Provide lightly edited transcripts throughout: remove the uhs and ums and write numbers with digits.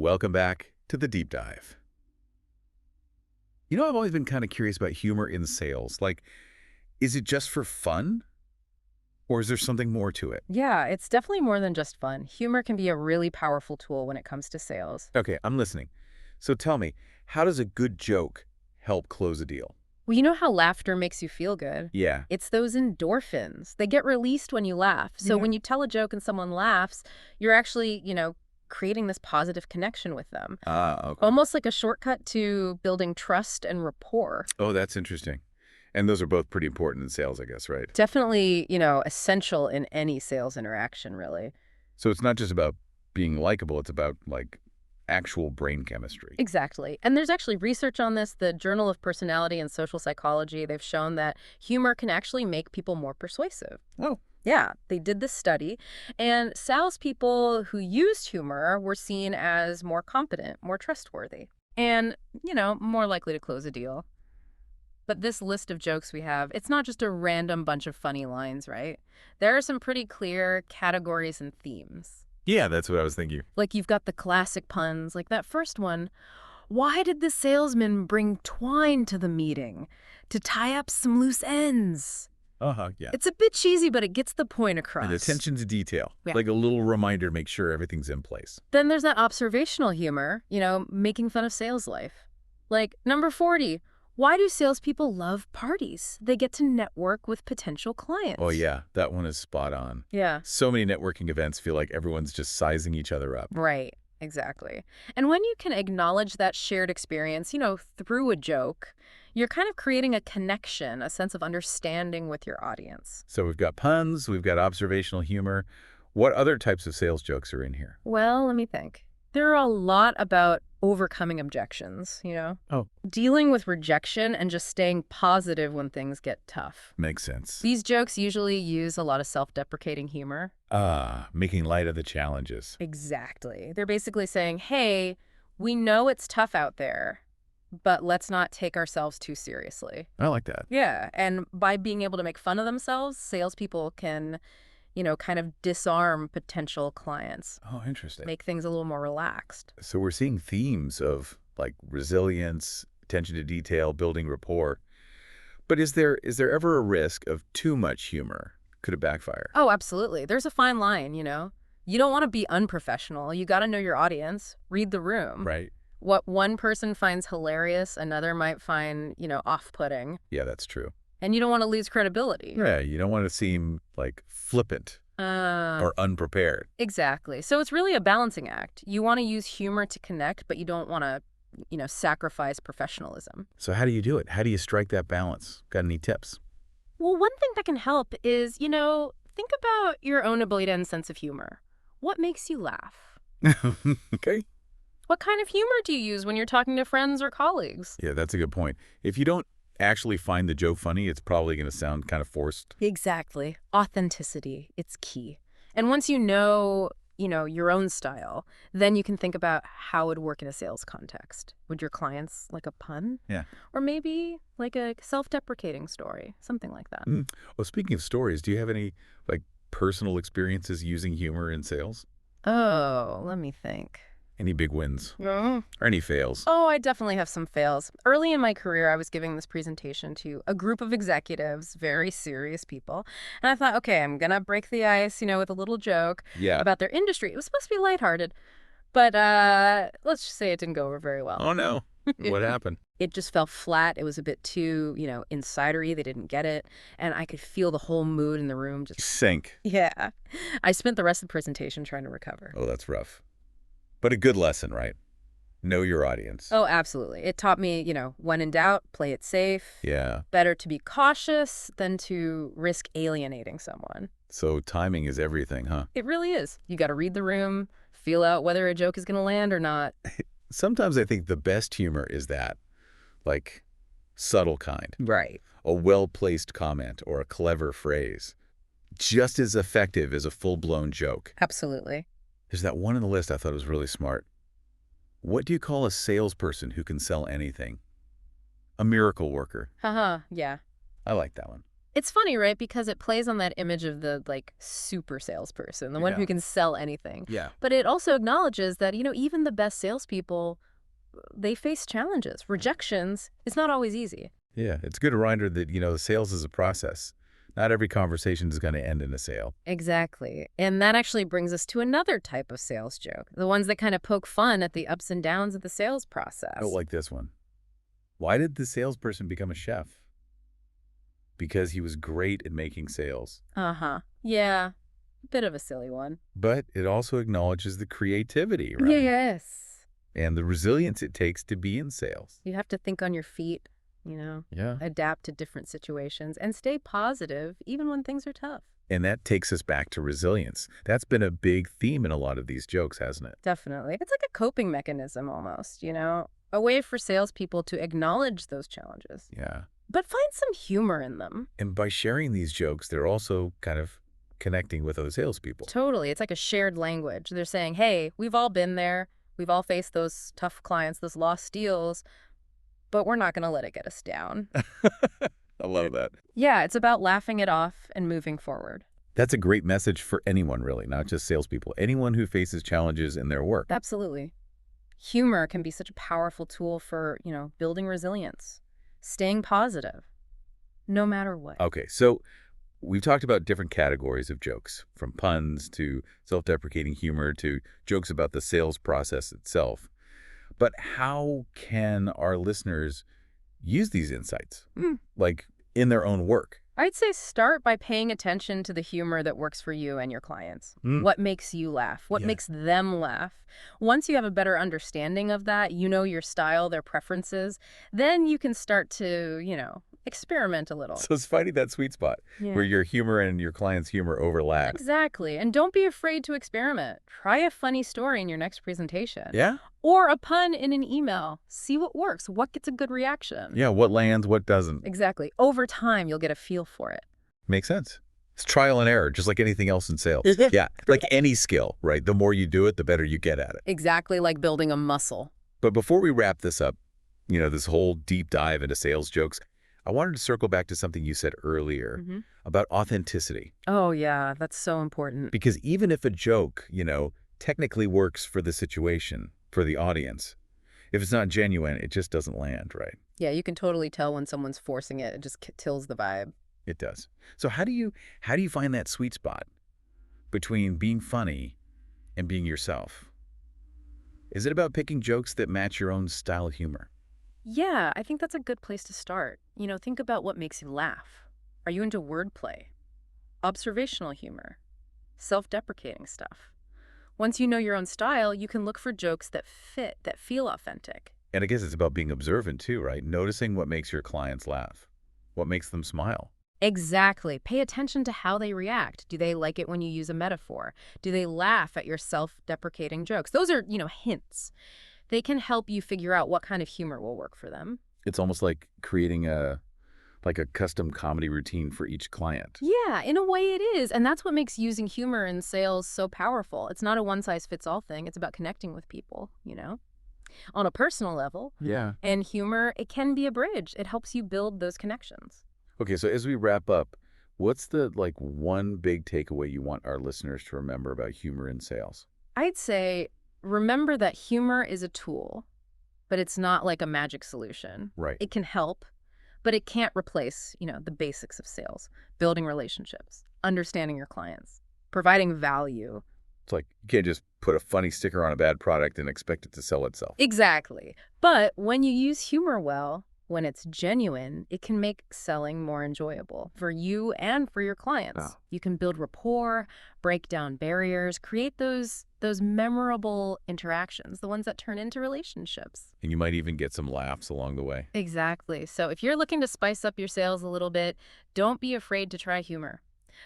Welcome back to the deep dive. I've always been kind of curious about humor in sales. Like, is it just for fun? Or is there something more to it? Yeah, it's definitely more than just fun. Humor can be a really powerful tool when it comes to sales. Okay, I'm listening. So tell me, how does a good joke help close a deal? Well, you know how laughter makes you feel good? Yeah. It's those endorphins. They get released when you laugh. So Yeah. when you tell a joke and someone laughs, you're actually, creating this positive connection with them. Ah, okay. Almost like a shortcut to building trust and rapport. Oh, that's interesting. And those are both pretty important in sales, I guess, right? Definitely, essential in any sales interaction, really. So it's not just about being likable, it's about, like, actual brain chemistry. Exactly. And there's actually research on this. The Journal of Personality and Social Psychology, they've shown that humor can actually make people more persuasive. Oh, Yeah, they did this study, and salespeople who used humor were seen as more competent, more trustworthy, and, more likely to close a deal. But this list of jokes we have, it's not just a random bunch of funny lines, right? There are some pretty clear categories and themes. yeah, that's what I was thinking. Like you've got the classic puns, like that first one. Why did the salesman bring twine to the meeting? To tie up some loose ends. Uh-huh, yeah. It's a bit cheesy, but it gets the point across. And attention to detail. Yeah. Like a little reminder to make sure everything's in place. Then there's that observational humor, making fun of sales life. Like, number 40, why do salespeople love parties? They get to network with potential clients. Oh, yeah, that one is spot on. Yeah, So many networking events feel like everyone's just sizing each other up. right, exactly. And when you can acknowledge that shared experience, through a joke, you're kind of creating a connection, a sense of understanding with your audience. So we've got puns, we've got observational humor. What other types of sales jokes are in here? Well, let me think. There are a lot about overcoming objections. Oh. Dealing with rejection and just staying positive when things get tough. Makes sense. These jokes usually use a lot of self-deprecating humor. Ah, making light of the challenges. Exactly. They're basically saying, hey, we know it's tough out there, but let's not take ourselves too seriously. I like that. Yeah, and by being able to make fun of themselves, salespeople can, kind of disarm potential clients, Oh, interesting. make things a little more relaxed. So we're seeing themes of, like, resilience, attention to detail, building rapport. But is there ever a risk of too much humor? Could it backfire? Oh, absolutely. There's a fine line. You don't want to be unprofessional. You got to know your audience, read the room. Right. What one person finds hilarious, another might find, off-putting. Yeah, that's true. And you don't want to lose credibility. Yeah, you don't want to seem, like, flippant or unprepared. Exactly. So it's really a balancing act. You want to use humor to connect, but you don't want to, sacrifice professionalism. So how do you do it? How do you strike that balance? Got any tips? Well, one thing that can help is, think about your own ability and sense of humor. What makes you laugh? Okay. What kind of humor do you use when you're talking to friends or colleagues? Yeah, that's a good point. If you don't actually find the joke funny, it's probably going to sound kind of forced. Exactly. Authenticity, it's key. And once you know, your own style, then you can think about how it would work in a sales context. Would your clients like a pun? Yeah. Or maybe like a self-deprecating story, something like that. Well, speaking of stories, do you have any, like, personal experiences using humor in sales? Oh, let me think. Any big wins? Oh, Or any fails? I definitely have some fails. Early in my career, I was giving this presentation to a group of executives, very serious people. And I thought, okay, I'm going to break the ice, with a little joke Yeah. about their industry. It was supposed to be lighthearted. But let's just say it didn't go over very well. Oh, no. What happened? It just fell flat. It was a bit too, insidery. They didn't get it. And I could feel the whole mood in the room just, Sink. yeah. I spent the rest of the presentation trying to recover. Oh, that's rough. But a good lesson, right? Know your audience. Oh, absolutely. It taught me, when in doubt, play it safe. Yeah. Better to be cautious than to risk alienating someone. So timing is everything, huh? It really is. You got to read the room, feel out whether a joke is going to land or not. Sometimes I think the best humor is that, like, subtle kind. Right. A well-placed comment or a clever phrase. Just as effective as a full-blown joke. Absolutely. There's that one on the list I thought was really smart. What do you call a salesperson who can sell anything? A miracle worker. Haha, yeah. I like that one. It's funny, right? Because it plays on that image of the, like, super salesperson, the one Yeah. who can sell anything. Yeah. But it also acknowledges that, even the best salespeople, they face challenges, rejections. It's not always easy. Yeah. It's a good reminder that, the sales is a process. Not every conversation is going to end in a sale. Exactly. And that actually brings us to another type of sales joke, the ones that kind of poke fun at the ups and downs of the sales process. Oh, like this one. Why did the salesperson become a chef? Because he was great at making sales. Uh-huh. Yeah. Bit of a silly one. But it also acknowledges the creativity, right? Yes. And the resilience it takes to be in sales. You have to think on your feet, Yeah. adapt to different situations, and stay positive even when things are tough. And that takes us back to resilience. That's been a big theme in a lot of these jokes, hasn't it? Definitely. It's like a coping mechanism almost, a way for salespeople to acknowledge those challenges, Yeah. but find some humor in them. And by sharing these jokes, they're also kind of connecting with other salespeople. Totally. It's like a shared language. They're saying, hey, we've all been there. We've all faced those tough clients, those lost deals, but we're not going to let it get us down. I love that. Yeah, it's about laughing it off and moving forward. That's a great message for anyone, really, not just salespeople. Anyone who faces challenges in their work. Absolutely. Humor can be such a powerful tool for, building resilience, staying positive, no matter what. Okay, so we've talked about different categories of jokes, from puns to self-deprecating humor to jokes about the sales process itself. But how can our listeners use these insights, like in their own work? I'd say start by paying attention to the humor that works for you and your clients. Mm. What makes you laugh? What Yeah. makes them laugh? Once you have a better understanding of that, your style, their preferences, then you can start to, experiment a little. So it's finding that sweet spot Yeah. where your humor and your client's humor overlap. Exactly. And don't be afraid to experiment. Try a funny story in your next presentation. Yeah? Or a pun in an email. See what works. What gets a good reaction. Yeah, what lands, what doesn't. Exactly. Over time, you'll get a feel for it. Makes sense. It's trial and error, just like anything else in sales. Yeah, like any skill, right? The more you do it, the better you get at it. Exactly like building a muscle. But before we wrap this up, this whole deep dive into sales jokes, I wanted to circle back to something you said earlier about authenticity. Oh, yeah, that's so important. Because even if a joke, technically works for the situation, for the audience, if it's not genuine, it just doesn't land, right? Yeah, you can totally tell when someone's forcing it. It just tills the vibe. It does. So how do you find that sweet spot between being funny and being yourself? Is it about picking jokes that match your own style of humor? Yeah, I think that's a good place to start. Think about what makes you laugh. Are you into wordplay? Observational humor? Self-deprecating stuff? Once you know your own style, you can look for jokes that fit, that feel authentic. And I guess it's about being observant too, right? Noticing what makes your clients laugh, what makes them smile. Exactly. Pay attention to how they react. Do they like it when you use a metaphor? Do they laugh at your self-deprecating jokes? Those are, hints. They can help you figure out what kind of humor will work for them. It's almost like creating a custom comedy routine for each client. Yeah, in a way it is. And that's what makes using humor in sales so powerful. It's not a one-size-fits-all thing. It's about connecting with people, on a personal level. Yeah. And humor, it can be a bridge. It helps you build those connections. Okay, so as we wrap up, what's the one big takeaway you want our listeners to remember about humor in sales? I'd say remember that humor is a tool, but it's not like a magic solution. Right. It can help, but it can't replace, the basics of sales, building relationships, understanding your clients, providing value. It's like you can't just put a funny sticker on a bad product and expect it to sell itself. Exactly. But when you use humor well, when it's genuine, it can make selling more enjoyable for you and for your clients. Wow. You can build rapport, break down barriers, create those memorable interactions, the ones that turn into relationships. And you might even get some laughs along the way. Exactly. So if you're looking to spice up your sales a little bit, don't be afraid to try humor.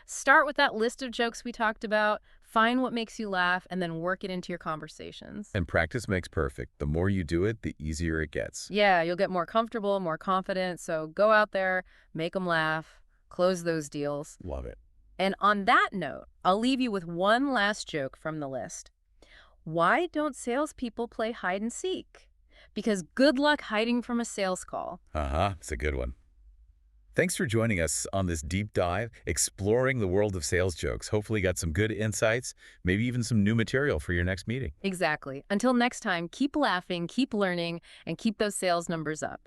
Start with that list of jokes we talked about, find what makes you laugh, and then work it into your conversations. And practice makes perfect. The more you do it, the easier it gets. Yeah, you'll get more comfortable, more confident. So go out there, make them laugh, close those deals. Love it. And on that note, I'll leave you with one last joke from the list. Why don't salespeople play hide and seek? Because good luck hiding from a sales call. It's a good one. Thanks for joining us on this deep dive, exploring the world of sales jokes. Hopefully got some good insights, maybe even some new material for your next meeting. Exactly. Until next time, keep laughing, keep learning, and keep those sales numbers up.